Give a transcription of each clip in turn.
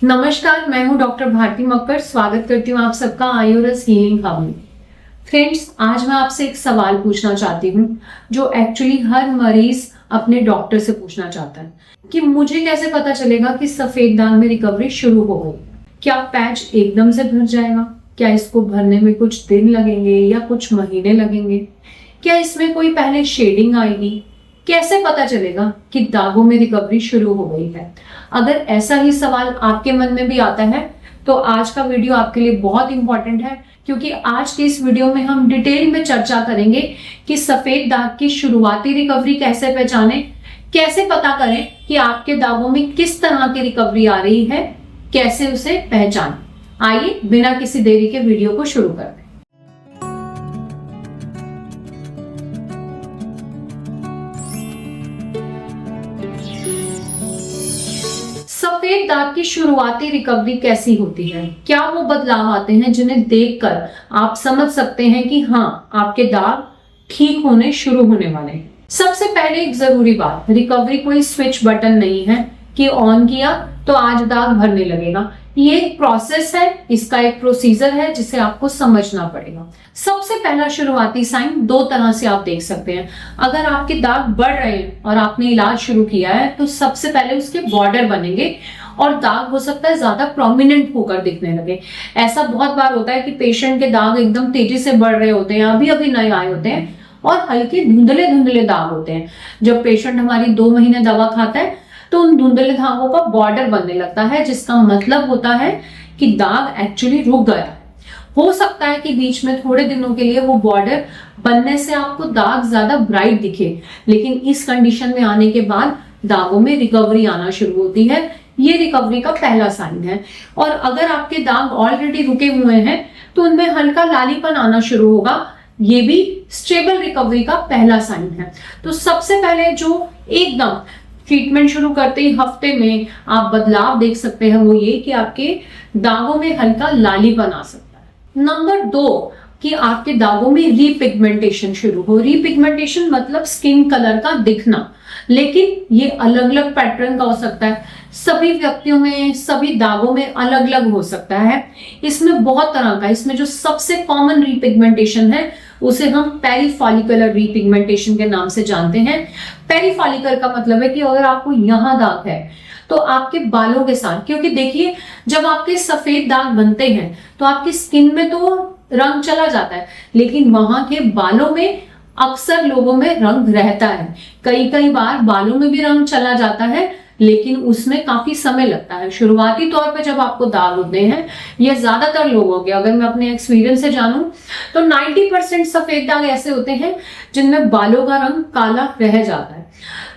नमस्कार, मैं हूं डॉक्टर भारती मक्कर। स्वागत करती हूं आप सबका आयुर्वेद हीलिंग हब में। फ्रेंड्स, आज मैं आपसे एक सवाल पूछना चाहती हूं जो एक्चुअली हर मरीज अपने डॉक्टर से पूछना चाहता है कि मुझे कैसे पता चलेगा कि सफेद दाग में रिकवरी शुरू हो गई। क्या पैच एकदम से भर जाएगा? क्या इसको भरने में कुछ दिन लगेंगे या कुछ महीने लगेंगे? क्या इसमें कोई पहले शेडिंग आएगी? कैसे पता चलेगा कि दागों में रिकवरी शुरू हो गई है? अगर ऐसा ही सवाल आपके मन में भी आता है तो आज का वीडियो आपके लिए बहुत इंपॉर्टेंट है, क्योंकि आज के इस वीडियो में हम डिटेल में चर्चा करेंगे कि सफेद दाग की शुरुआती रिकवरी कैसे पहचानें, कैसे पता करें कि आपके दागों में किस तरह की रिकवरी आ रही है, कैसे उसे पहचानें। आइए बिना किसी देरी के वीडियो को शुरू करते हैं। सफेद दाग की शुरुआती रिकवरी कैसी होती है? क्या वो बदलाव आते हैं जिन्हें देखकर आप समझ सकते हैं कि हाँ, आपके दाग ठीक होने शुरू होने वाले हैं? सबसे पहले एक जरूरी बात, रिकवरी कोई स्विच बटन नहीं है कि ऑन किया तो आज दाग भरने लगेगा। ये एक प्रोसेस है, इसका एक प्रोसीजर है जिसे आपको समझना पड़ेगा। सबसे पहला शुरुआती साइन दो तरह से आप देख सकते हैं। अगर आपके दाग बढ़ रहे हैं और आपने इलाज शुरू किया है तो सबसे पहले उसके बॉर्डर बनेंगे और दाग हो सकता है ज्यादा प्रोमिनेंट होकर दिखने लगे। ऐसा बहुत बार होता है कि पेशेंट के दाग एकदम तेजी से बढ़ रहे होते हैं, अभी अभी नए आए होते हैं और हल्के धुंधले धुंधले दाग होते हैं। जब पेशेंट हमारी 2 महीने दवा खाता है तो उन धुंधले दागों का बॉर्डर बनने लगता है, जिसका मतलब होता है कि दाग एक्चुअली रुक गया है। हो सकता है कि बीच में थोड़े दिनों के लिए वो बॉर्डर बनने से आपको दाग ज्यादा ब्राइट दिखे, लेकिन इस कंडीशन में आने के बाद दागों में रिकवरी आना शुरू होती है। ये रिकवरी का पहला साइन है। और अगर आपके दाग ऑलरेडी रुके हुए हैं तो उनमें हल्का लालीपन आना शुरू होगा। ये भी स्टेबल रिकवरी का पहला साइन है। तो सबसे पहले जो एकदम ट्रीटमेंट शुरू करते ही हफ्ते में आप बदलाव देख सकते हैं वो ये कि आपके दागों में हल्का लालीपन आ सकता है। नंबर 2 कि आपके दागों में रीपिगमेंटेशन शुरू हो। रीपिगमेंटेशन मतलब स्किन कलर का दिखना, लेकिन ये अलग अलग पैटर्न का हो सकता है। सभी व्यक्तियों में, सभी दागों में अलग अलग हो सकता है। इसमें बहुत तरह का, इसमें जो सबसे कॉमन रीपिगमेंटेशन है उसे हम पेरीफॉलिकुलर रीपिगमेंटेशन के नाम से जानते हैं। पेरीफॉलिकुलर का मतलब है कि अगर आपको यहां दाग है तो आपके बालों के साथ, क्योंकि देखिए जब आपके सफेद दाग बनते हैं तो आपकी स्किन में तो रंग चला जाता है, लेकिन वहां के बालों में अक्सर लोगों में रंग रहता है। कई कई बार बालों में भी रंग चला जाता है, लेकिन उसमें काफी समय लगता है। शुरुआती तौर पे जब आपको दाग होते हैं, ये ज्यादातर लोगों के, अगर मैं अपने एक्सपीरियंस से जानूं तो 90% सफेद दाग ऐसे होते हैं जिनमें बालों का रंग काला रह जाता है।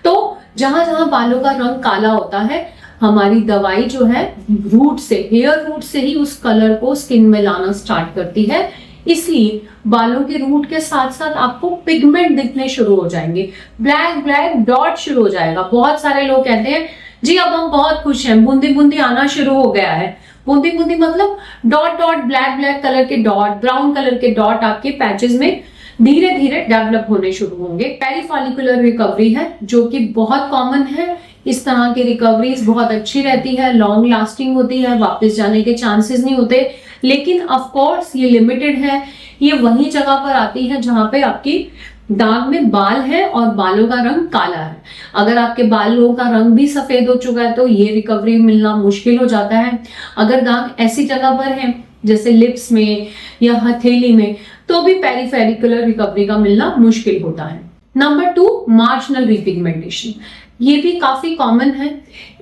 तो जहां जहां बालों का रंग काला होता है, हमारी दवाई जो है रूट से, हेयर रूट से ही उस कलर को स्किन में लाना स्टार्ट करती है। इसलिए बालों के रूट के साथ साथ आपको पिगमेंट दिखने शुरू हो जाएंगे, ब्लैक ब्लैक डॉट शुरू हो जाएगा। बहुत सारे लोग कहते हैं जी अब हम बहुत खुश हैं, बूंदी बूंदी आना शुरू हो गया है। बूंदी बूंदी मतलब dot dot, black black colour के डॉट, ब्राउन कलर के डॉट आपके पैचेस में धीरे धीरे डेवलप होने शुरू होंगे। पेरीफॉलिकुलर रिकवरी है जो कि बहुत कॉमन है। इस तरह की रिकवरीज बहुत अच्छी रहती है, लॉन्ग लास्टिंग होती है, वापस जाने के चांसेस नहीं होते। लेकिन ऑफ कोर्स ये लिमिटेड है। ये वही जगह पर आती है जहां पे आपकी दाग में बाल है और बालों का रंग काला है। अगर आपके बालों का रंग भी सफेद हो चुका है तो ये रिकवरी मिलना मुश्किल हो जाता है। अगर दाग ऐसी जगह पर है जैसे लिप्स में या हथेली में, तो भी पेरीफेरिकुलर रिकवरी का मिलना मुश्किल होता है। Number 2 marginal repigmentation. ये भी काफी कॉमन है।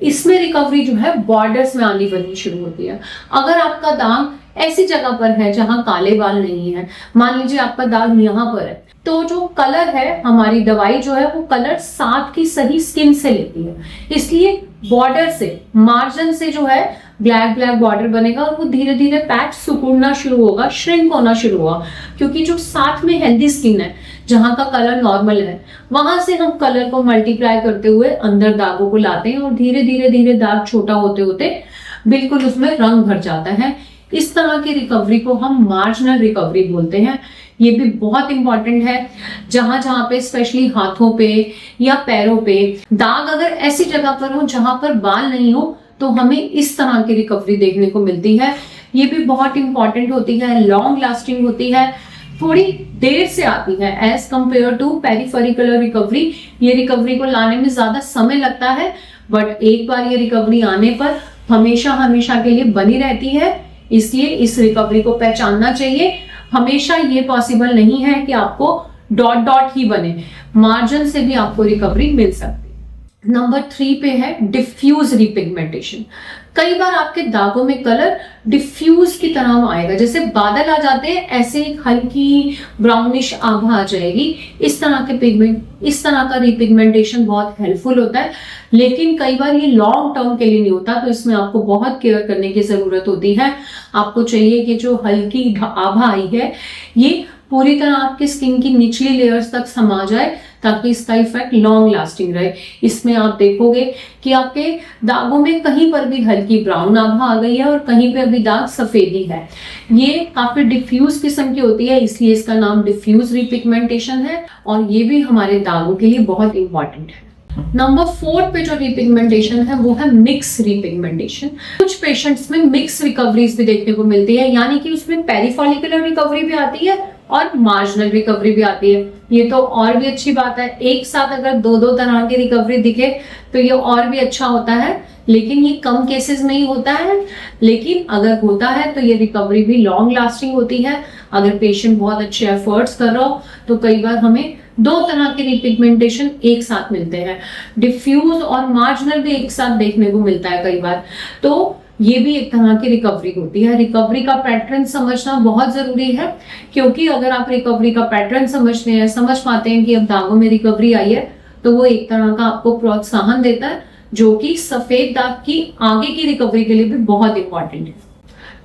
इसमें रिकवरी जो है बॉर्डर्स में आनी बननी शुरू होती है। अगर आपका दाग ऐसी जगह पर है जहां काले बाल नहीं है, मान लीजिए आपका दाग यहाँ पर है, तो जो कलर है, हमारी दवाई जो है वो कलर साथ की सही स्किन से लेती है। इसलिए बॉर्डर से, मार्जिन से जो है ब्लैक ब्लैक बॉर्डर बनेगा और वो धीरे धीरे पैच सिकुड़ना शुरू होगा, श्रिंक होना शुरू होगा। क्योंकि जो साथ में हेल्दी स्किन है, जहां का कलर नॉर्मल है, वहां से हम कलर को मल्टीप्लाई करते हुए अंदर दागों को लाते हैं और धीरे धीरे धीरे दाग छोटा होते होते बिल्कुल उसमें रंग भर जाता है। इस तरह की रिकवरी को हम मार्जिनल रिकवरी बोलते हैं। ये भी बहुत इंपॉर्टेंट है। जहां जहां पे स्पेशली हाथों पे या पैरों पे दाग अगर ऐसी जगह पर हो जहां पर बाल नहीं हो, तो हमें इस तरह की रिकवरी देखने को मिलती है। ये भी बहुत इंपॉर्टेंट होती है, लॉन्ग लास्टिंग होती है, थोड़ी देर से आती है एज कंपेयर टू पेरिफेरिकुलर रिकवरी। ये रिकवरी को लाने में ज्यादा समय लगता है, बट एक बार ये रिकवरी आने पर हमेशा हमेशा के लिए बनी रहती है। इसलिए इस रिकवरी को पहचानना चाहिए। हमेशा ये पॉसिबल नहीं है कि आपको डॉट डॉट ही बने, मार्जिन से भी आपको रिकवरी मिल सकती है। नंबर 3 पे है डिफ्यूज रिपिगमेंटेशन। कई बार आपके दागों में कलर डिफ्यूज की तरह आएगा, जैसे बादल आ जाते हैं ऐसे एक हल्की ब्राउनिश आभा आ जाएगी। इस तरह का रिपिगमेंटेशन बहुत हेल्पफुल होता है, लेकिन कई बार ये लॉन्ग टर्म के लिए नहीं होता, तो इसमें आपको बहुत केयर करने की जरूरत होती है। आपको चाहिए कि जो हल्की आभा आई है ये पूरी तरह आपकी स्किन की निचली लेयर्स तक समा जाए, ताकि इसका इफेक्ट लॉन्ग लास्टिंग रहे। इसमें आप देखोगे कि आपके दागों में कहीं पर भी हल्की ब्राउन आभा आ गई है और कहीं पे अभी दाग सफेदी है। ये काफी डिफ्यूज किस्म की होती है, इसलिए इसका नाम डिफ्यूज रिपिगमेंटेशन है, और ये भी हमारे दागों के लिए बहुत इंपॉर्टेंट है। नंबर 4 पे जो रिपिगमेंटेशन है वो है मिक्स रिपिगमेंटेशन। कुछ पेशेंट्स में मिक्स रिकवरीज भी देखने को मिलती है, यानी कि उसमें पेरिफॉलिकुलर रिकवरी भी आती है और मार्जिनल रिकवरी भी आती है। ये तो और भी अच्छी बात है, एक साथ अगर दो तरह की रिकवरी दिखे तो ये और भी अच्छा होता है, लेकिन ये कम केसेस में ही होता है। लेकिन अगर होता है तो ये रिकवरी भी लॉन्ग लास्टिंग होती है। अगर पेशेंट बहुत अच्छे एफर्ट्स कर रहा हो तो कई बार हमें 2 तरह के रिपिगमेंटेशन एक साथ मिलते हैं, डिफ्यूज और मार्जिनल भी एक साथ देखने को मिलता है कई बार, तो ये भी एक तरह की रिकवरी होती है। रिकवरी का पैटर्न समझना बहुत जरूरी है, क्योंकि अगर आप रिकवरी का पैटर्न समझते हैं, समझ पाते हैं कि अब दागों में रिकवरी आई है, तो वो एक तरह का आपको प्रोत्साहन देता है, जो कि सफेद दाग की आगे की रिकवरी के लिए भी बहुत इंपॉर्टेंट है।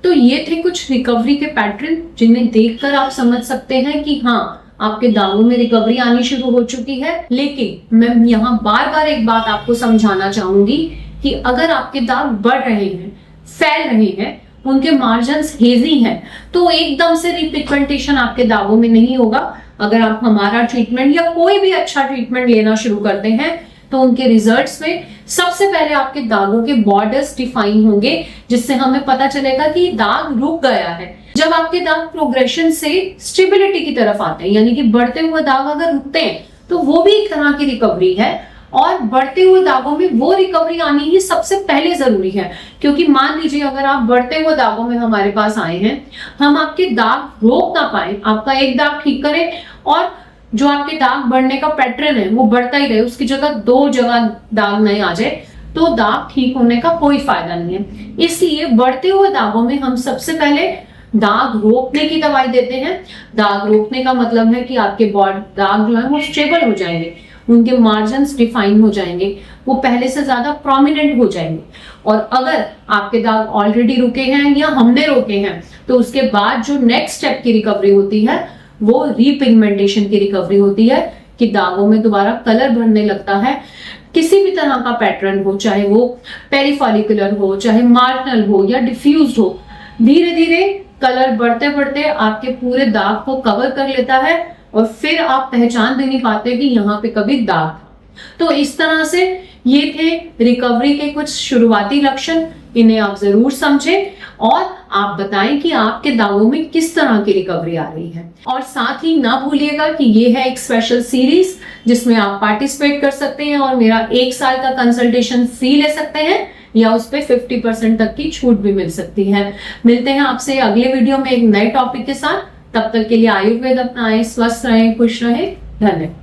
तो ये थे कुछ रिकवरी के पैटर्न, जिन्हें देखकर आप समझ सकते हैं कि हाँ, आपके दागों में रिकवरी आनी शुरू हो चुकी है। लेकिन मैं यहाँ बार बार एक बात आपको समझाना चाहूंगी कि अगर आपके दाग बढ़ रहे हैं, फैल रहे हैं, उनके मार्जिन्स हेजी हैं, तो एकदम से रिपिगमेंटेशन आपके दागों में नहीं होगा। अगर आप हमारा ट्रीटमेंट या कोई भी अच्छा ट्रीटमेंट लेना शुरू करते हैं, तो उनके रिजल्ट्स में सबसे पहले आपके दागों के बॉर्डर्स डिफाइन होंगे, जिससे हमें पता चलेगा कि दाग रुक गया है। जब आपके दाग प्रोग्रेशन से स्टेबिलिटी की तरफ आते हैं, यानी कि बढ़ते हुए दाग अगर रुकते हैं, तो वो भी एक तरह की रिकवरी है। और बढ़ते हुए दागों में वो रिकवरी आनी ही सबसे पहले जरूरी है, क्योंकि मान लीजिए अगर आप बढ़ते हुए दागों में हमारे पास आए हैं, हम आपके दाग रोक ना पाए, आपका एक दाग ठीक करें और जो आपके दाग बढ़ने का पैटर्न है वो बढ़ता ही रहे, उसकी जगह 2 जगह दाग नहीं आ जाए, तो दाग ठीक होने का कोई फायदा नहीं है। इसलिए बढ़ते हुए दागों में हम सबसे पहले दाग रोकने की दवाई देते हैं। दाग रोकने का मतलब है कि आपके दाग जो है वो स्टेबल हो जाएंगे, उनके मार्जिन्स डिफाइन हो जाएंगे, वो पहले से ज्यादा प्रोमिनेंट हो जाएंगे। और अगर आपके दाग ऑलरेडी रुके हैं या हमने रोके हैं, तो उसके बाद जो नेक्स्ट स्टेप की रिकवरी होती है वो रिपिगमेंटेशन की रिकवरी होती है, कि दागों में दोबारा कलर भरने लगता है। किसी भी तरह का पैटर्न हो, चाहे वो पेरिफॉलिकुलर हो, चाहे मार्जिनल हो या डिफ्यूज हो, धीरे धीरे कलर बढ़ते बढ़ते आपके पूरे दाग को कवर कर लेता है, और फिर आप पहचान भी नहीं पाते कि यहाँ पे कभी दाग था। तो इस तरह से ये थे रिकवरी के कुछ शुरुआती लक्षण, इन्हें आप जरूर समझें और आप बताएं कि आपके दागों में किस तरह की रिकवरी आ रही है। और साथ ही ना भूलिएगा कि ये है एक स्पेशल सीरीज जिसमें आप पार्टिसिपेट कर सकते हैं और मेरा 1 साल का कंसल्टेशन फ्री ले सकते हैं, या उस पे 50% तक की छूट भी मिल सकती है। मिलते हैं आपसे अगले वीडियो में एक नए टॉपिक के साथ। तब तक के लिए आयुर्वेद अपनाएं, स्वस्थ रहें, खुश रहें। धन्यवाद।